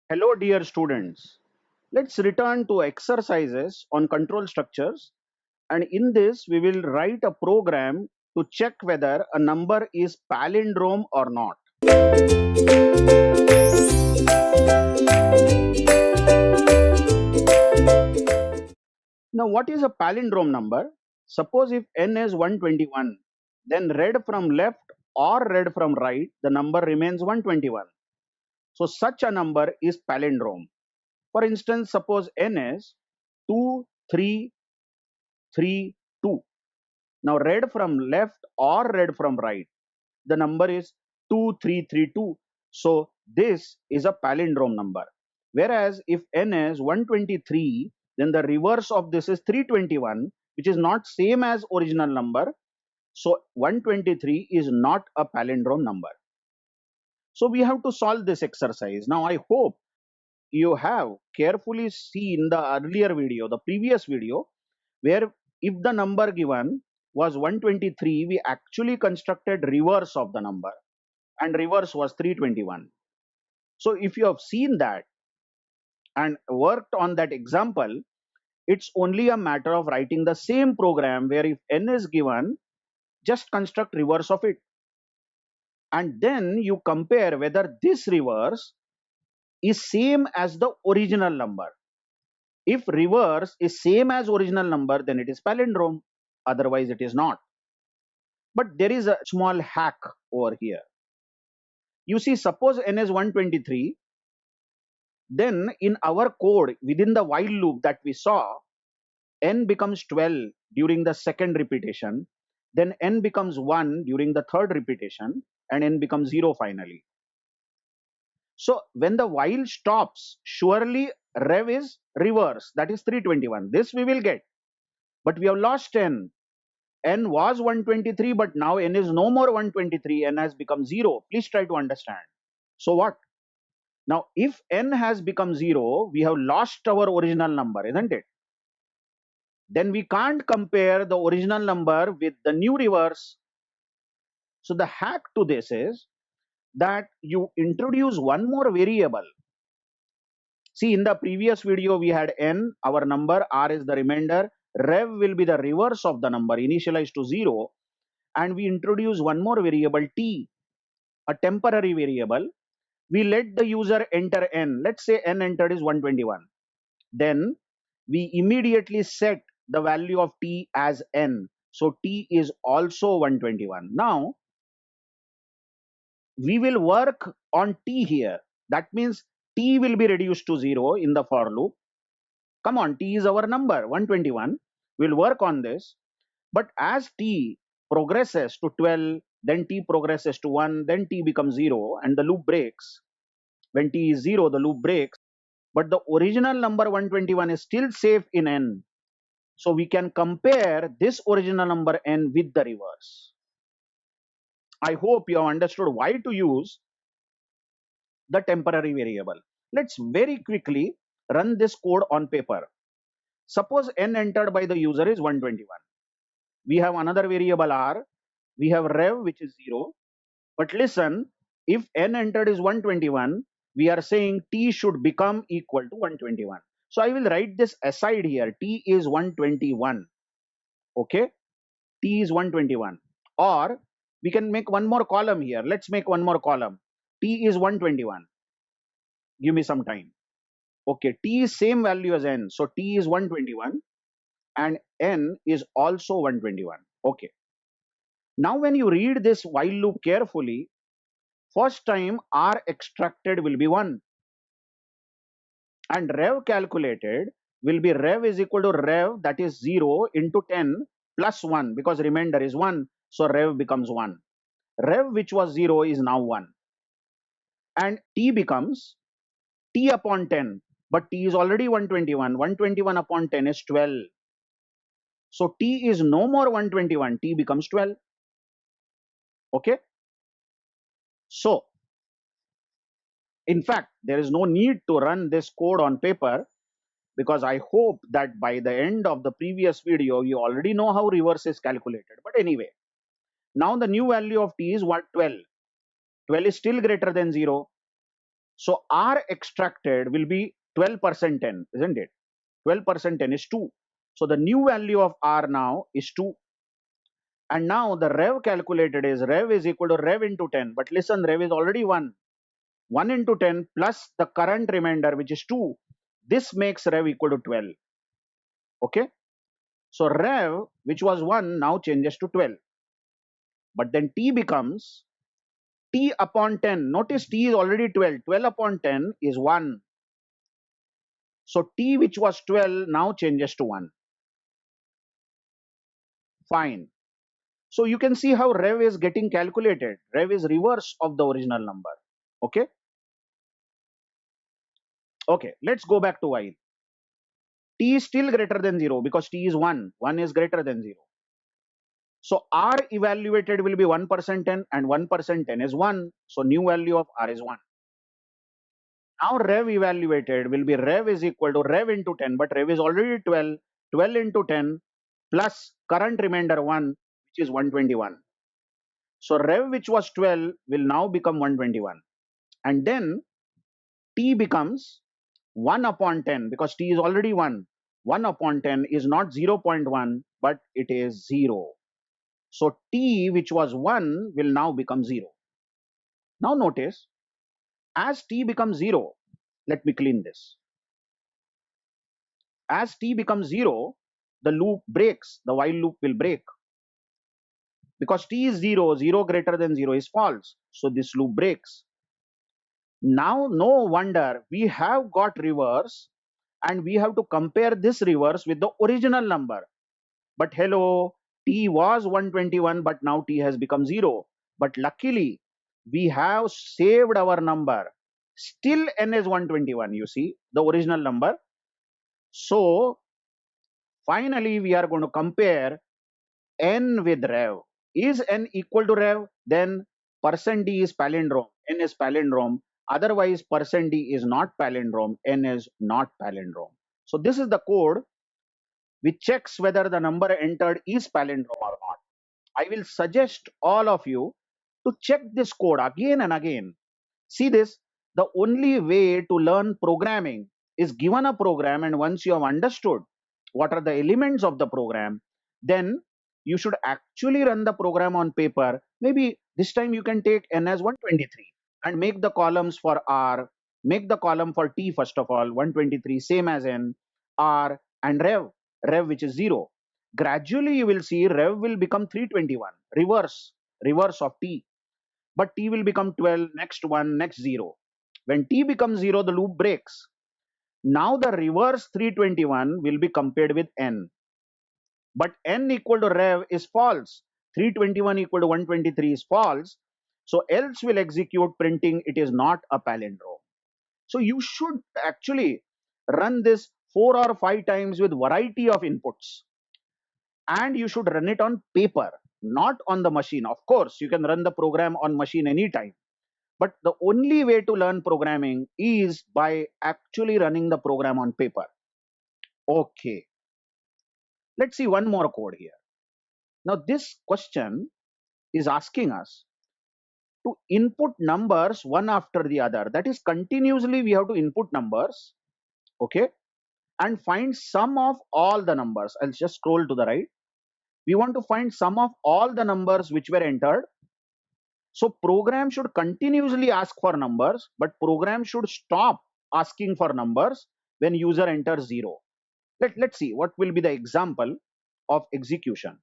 Hello, dear students. Let's return to exercises on control structures. And in this, we will write a program to check whether a number is palindrome or not. Now, what is a palindrome number? Suppose if n is 121, then read from left or read from right, the number remains 121. So, such a number is palindrome. For instance, suppose n is 2, 3, 3, 2. Now read from left or read from right, the number is 2332. So this is a palindrome number. Whereas if n is 123, then the reverse of this is 321, which is not same as original number. So 123 is not a palindrome number. So we have to solve this exercise. Now I hope you have carefully seen the earlier video, the previous video, where if the number given was 123, we actually constructed reverse of the number, and reverse was 321. So if you have seen that and worked on that example, it's only a matter of writing the same program where if n is given, just construct reverse of it. And then you compare whether this reverse is same as the original number. If reverse is same as original number, then it is palindrome. Otherwise, it is not. But there is a small hack over here. You see, suppose n is 123, then in our code within the while loop that we saw, n becomes 12 during the second repetition, then n becomes 1 during the third repetition, and n becomes 0 finally. So when the while stops, surely rev is reverse, that is 321. This we will get. But we have lost n. N was 123, but now n is no more 123, n has become 0. Please try to understand. So what? Now, if n has become 0, we have lost our original number, isn't it? Then we can't compare the original number with the new reverse. So the hack to this is that you introduce one more variable. See, in the previous video, we had n, our number, r is the remainder, rev will be the reverse of the number, initialized to 0, and we introduce one more variable t, a temporary variable. We let the user enter n. Let's say n entered is 121. Then we immediately set the value of t as n. So t is also 121. Now we will work on t here. That means t will be reduced to 0 in the for loop. Come on, t is our number, 121. We'll work on this. But as t progresses to 12, then t progresses to 1, then t becomes 0, and the loop breaks. When t is 0, the loop breaks. But the original number 121 is still safe in n. So we can compare this original number n with the reverse. I hope you have understood why to use the temporary variable. Let's very quickly run this code on paper. Suppose n entered by the user is 121. We have another variable r. We have rev, which is 0. But listen, if n entered is 121, we are saying t should become equal to 121. So I will write this aside here. T is 121. Okay, t is 121. Or we can make one more column here. Let's make one more column. T is 121. Give me some time. Okay, t is same value as n. So t is 121 and n is also 121. Okay. Now when you read this while loop carefully, first time r extracted will be 1 and rev calculated will be rev is equal to rev, that is 0 into 10 plus 1, because remainder is 1. So rev becomes 1. Rev, which was 0, is now 1. And t becomes t upon 10. But t is already 121. 121 upon 10 is 12. So t is no more 121. T becomes 12. Okay. So in fact, there is no need to run this code on paper, because I hope that by the end of the previous video, you already know how reverse is calculated. But anyway, now the new value of t is what? 12. 12 is still greater than 0. So R extracted will be 12% 10, isn't it? 12% 10 is 2. So the new value of R now is 2. And now the rev calculated is rev is equal to rev into 10. But listen, rev is already 1. 1 into 10 plus the current remainder, which is 2. This makes rev equal to 12. Okay. So rev, which was 1, now changes to 12. But then T becomes T upon 10. Notice T is already 12. 12 upon 10 is 1. So T, which was 12, now changes to 1. Fine. So you can see how rev is getting calculated. Rev is reverse of the original number. Okay. Okay. Let's go back to while. T is still greater than 0 because T is 1. 1 is greater than 0. So R evaluated will be 1% 10 and 1% 10 is 1. So new value of R is 1. Now rev evaluated will be rev is equal to rev into 10, but rev is already 12. 12 into 10 plus current remainder 1, which is 121. So rev, which was 12, will now become 121. And then T becomes 1 upon 10 because T is already 1. 1 upon 10 is not 0.1, but it is 0. So T, which was 1, will now become 0. Now notice, as T becomes 0, let me clean this. As T becomes 0, the loop breaks, the while loop will break. Because T is 0, 0 greater than 0 is false. So this loop breaks. Now, no wonder we have got reverse and we have to compare this reverse with the original number. But hello, T was 121, but now T has become 0. But luckily, we have saved our number. Still N is 121, you see, the original number. So, finally, we are going to compare N with rev. Is N equal to rev? Then percent %d is palindrome. N is palindrome. Otherwise, percent %d is not palindrome. N is not palindrome. So this is the code which checks whether the number entered is palindrome or not. I will suggest all of you to check this code again and again. See this, the only way to learn programming is given a program, and once you have understood what are the elements of the program, then you should actually run the program on paper. Maybe this time you can take N as 123 and make the columns for R, make the column for T first of all, 123 same as N, R and rev which is 0. Gradually you will see rev will become 321, reverse of T. But T will become 12, next 1, next 0. When T becomes 0, the loop breaks. Now the reverse 321 will be compared with N. But N equal to rev is false. 321 equal to 123 is false. So else will execute printing it is not a palindrome. So you should actually run this 4 or 5 times with variety of inputs. And you should run it on paper, not on the machine. Of course, you can run the program on machine anytime. But the only way to learn programming is by actually running the program on paper. Okay. Let's see one more code here. Now this question is asking us to input numbers one after the other. That is, continuously we have to input numbers. Okay. And find sum of all the numbers. I'll just scroll to the right. We want to find sum of all the numbers which were entered. So program should continuously ask for numbers, but program should stop asking for numbers when user enters 0. Let's see what will be the example of execution.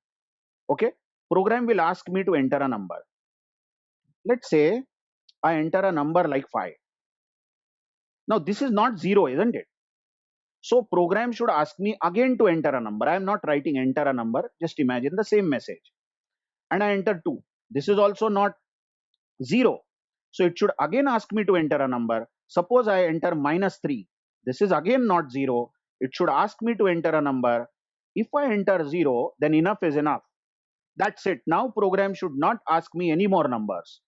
Okay, program will ask me to enter a number. Let's say I enter a number like 5. Now this is not 0, isn't it? So program should ask me again to enter a number. I am not writing enter a number. Just imagine the same message. And I enter 2. This is also not 0. So it should again ask me to enter a number. Suppose I enter -3. This is again not 0. It should ask me to enter a number. If I enter 0, then enough is enough. That's it. Now program should not ask me any more numbers.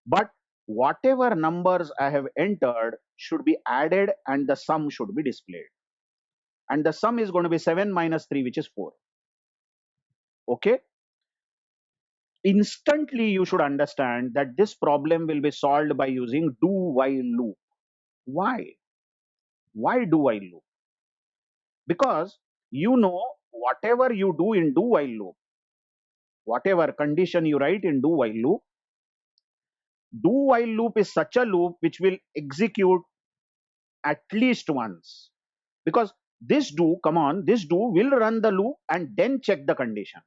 But whatever numbers I have entered should be added and the sum should be displayed. And the sum is going to be 7 minus 3, which is 4. Okay. Instantly you should understand that this problem will be solved by using do while loop. Why? Why do while loop? Because whatever you do in do while loop, whatever condition you write in do while loop is such a loop which will execute at least once. Because this do will run the loop and then check the condition.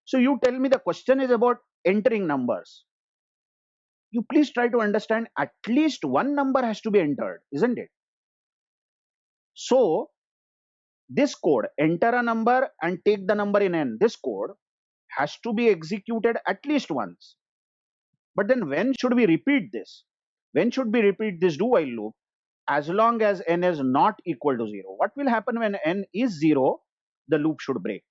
So you tell me the question is about entering numbers. You please try to understand at least one number has to be entered, isn't it? So this code, enter a number and take the number in n, this code has to be executed at least once. But then when should we repeat this? When should we repeat this do while loop? As long as n is not equal to 0. What will happen when n is 0? The loop should break.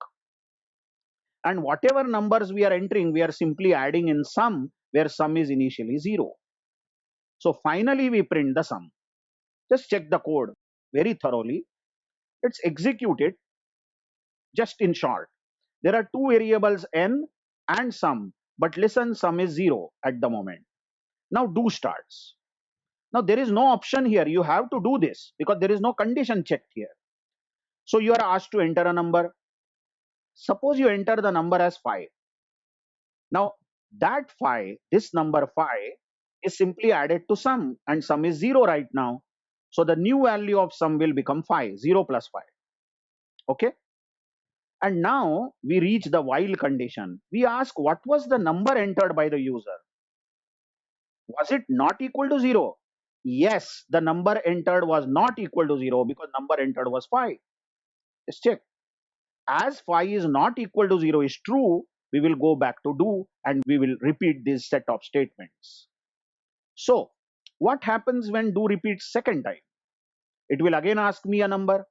And whatever numbers we are entering, we are simply adding in sum where sum is initially 0. So finally we print the sum. Just check the code very thoroughly. Let's execute it. Just in short, there are two variables n and sum, but listen, sum is 0 at the moment. Now do starts. Now there is no option here. You have to do this because there is no condition checked here. So you are asked to enter a number. Suppose you enter the number as 5. Now that 5, this number 5 is simply added to sum and sum is 0 right now. So the new value of sum will become 5, 0 plus 5. Okay. And now we reach the while condition. We ask what was the number entered by the user? Was it not equal to 0? Yes, the number entered was not equal to 0 because number entered was 5. Let's check. As 5 is not equal to 0 is true, we will go back to do and we will repeat this set of statements. So, what happens when do repeats second time? It will again ask me a number.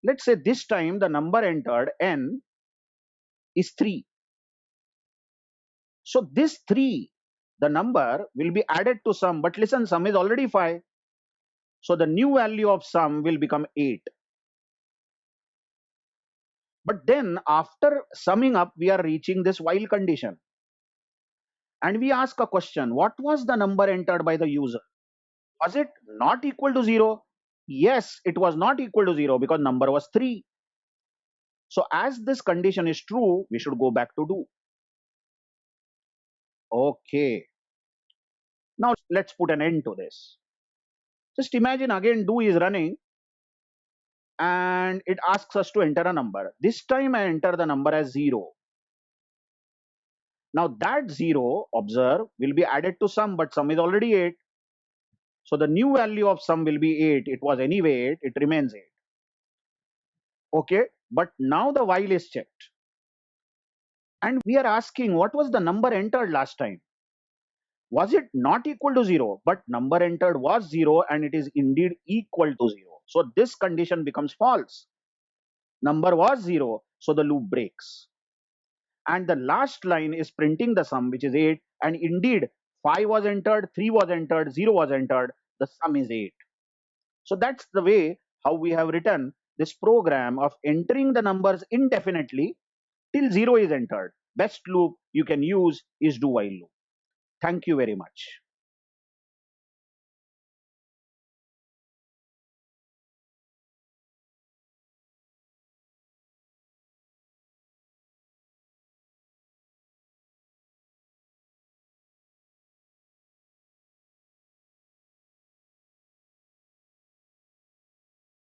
Let's say this time the number entered n is 3. So this 3, the number will be added to sum, but listen, sum is already 5. So the new value of sum will become 8. But then after summing up, we are reaching this while condition. And we ask a question, what was the number entered by the user? Was it not equal to 0? Yes, it was not equal to 0 because number was 3. So as this condition is true, we should go back to do. Okay. Now let's put an end to this. Just imagine again do is running and it asks us to enter a number. This time I enter the number as 0. Now that 0, observe, will be added to sum, but sum is already 8. So the new value of sum will be 8. It was anyway 8, it remains 8. Okay, but now the while is checked. And we are asking what was the number entered last time? Was it not equal to 0? But number entered was 0 and it is indeed equal to 0. So this condition becomes false. Number was 0, so the loop breaks. And the last line is printing the sum, which is 8. And indeed, 5 was entered, 3 was entered, 0 was entered. The sum is 8. So that's the way how we have written this program of entering the numbers indefinitely till 0 is entered. Best loop you can use is do while loop. Thank you very much.